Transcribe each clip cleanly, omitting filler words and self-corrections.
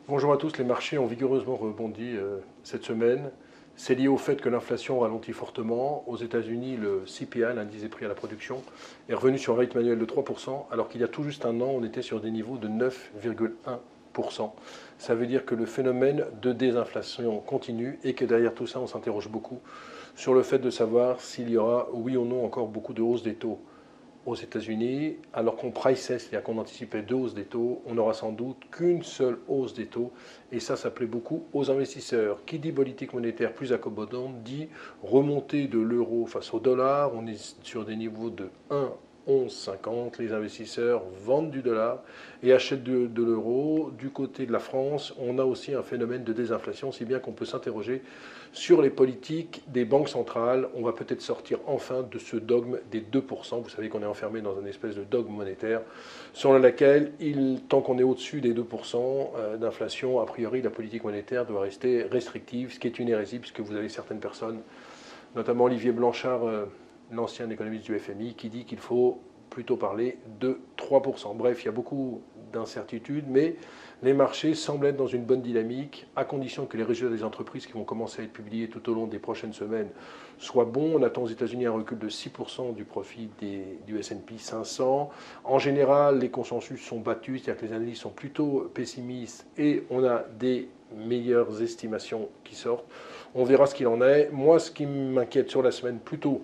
Bonjour à tous, les marchés ont vigoureusement rebondi cette semaine. C'est lié au fait que l'inflation ralentit fortement. Aux États-Unis, le CPI, l'indice des prix à la production, est revenu sur un rythme annuel de 3%, alors qu'il y a tout juste un an, on était sur des niveaux de 9,1%. Ça veut dire que le phénomène de désinflation continue et que derrière tout ça, on s'interroge beaucoup sur le fait de savoir s'il y aura, oui ou non, encore beaucoup de hausse des taux aux États-Unis, alors qu'on priceait, c'est-à-dire qu'on anticipait deux hausses des taux, on n'aura sans doute qu'une seule hausse des taux. Et ça plaît beaucoup aux investisseurs. Qui dit politique monétaire plus accommodante dit remontée de l'euro face au dollar. On est sur des niveaux de 1,1150. Les investisseurs vendent du dollar et achètent de l'euro. Du côté de la France, on a aussi un phénomène de désinflation, si bien qu'on peut s'interroger sur les politiques des banques centrales. On va peut-être sortir enfin de ce dogme des 2%. Vous savez qu'on est enfermé dans une espèce de dogme monétaire selon laquelle, tant qu'on est au-dessus des 2% d'inflation, a priori, la politique monétaire doit rester restrictive, ce qui est une hérésie, puisque vous avez certaines personnes, notamment Olivier Blanchard, l'ancien économiste du FMI, qui dit qu'il faut plutôt parler de 3%. Bref, il y a beaucoup d'incertitudes, mais les marchés semblent être dans une bonne dynamique, à condition que les résultats des entreprises qui vont commencer à être publiés tout au long des prochaines semaines soient bons. On attend aux États-Unis un recul de 6% du profit du S&P 500. En général, les consensus sont battus, c'est-à-dire que les analystes sont plutôt pessimistes et on a des meilleures estimations qui sortent. On verra ce qu'il en est. Moi, ce qui m'inquiète sur la semaine, plutôt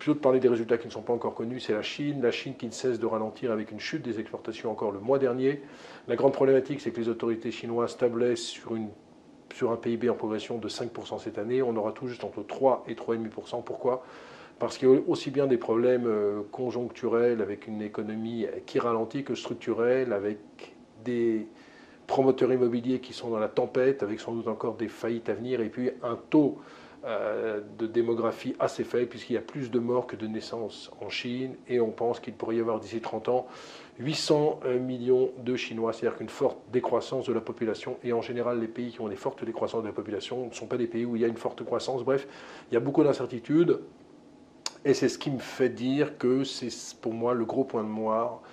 de parler des résultats qui ne sont pas encore connus, c'est la Chine. La Chine qui ne cesse de ralentir avec une chute des exportations encore le mois dernier. La grande problématique, c'est que les autorités chinoises tablaient sur un PIB en progression de 5% cette année. On aura tout juste entre 3 et 3,5%. Pourquoi ? Parce qu'il y a aussi bien des problèmes conjoncturels avec une économie qui ralentit que structurels avec des promoteurs immobiliers qui sont dans la tempête, avec sans doute encore des faillites à venir, et puis un taux de démographie assez faible, puisqu'il y a plus de morts que de naissances en Chine, et on pense qu'il pourrait y avoir d'ici 30 ans 800 millions de Chinois, c'est-à-dire qu'une forte décroissance de la population, et en général les pays qui ont des fortes décroissances de la population ne sont pas des pays où il y a une forte croissance. Bref, il y a beaucoup d'incertitudes, et c'est ce qui me fait dire que c'est pour moi le gros point de noir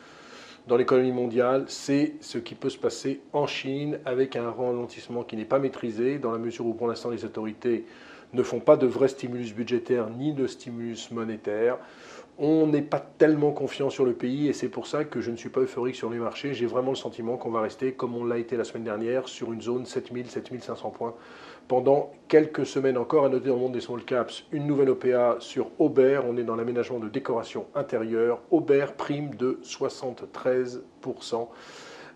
dans l'économie mondiale, c'est ce qui peut se passer en Chine avec un ralentissement qui n'est pas maîtrisé, dans la mesure où pour l'instant les autorités ne font pas de vrai stimulus budgétaire ni de stimulus monétaire. On n'est pas tellement confiant sur le pays et c'est pour ça que je ne suis pas euphorique sur les marchés. J'ai vraiment le sentiment qu'on va rester, comme on l'a été la semaine dernière, sur une zone 7000-7500 points pendant quelques semaines encore. À noter dans le monde des small caps, une nouvelle OPA sur Aubert. On est dans l'aménagement de décoration intérieure. Aubert prime de 73%.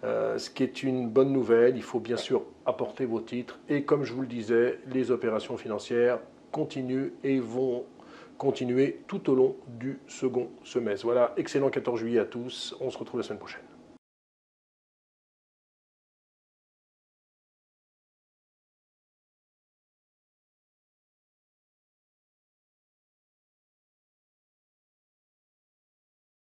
Ce qui est une bonne nouvelle. Il faut bien sûr apporter vos titres. Et comme je vous le disais, les opérations financières continuent et vont continuer tout au long du second semestre. Voilà, excellent 14 juillet à tous. On se retrouve la semaine prochaine.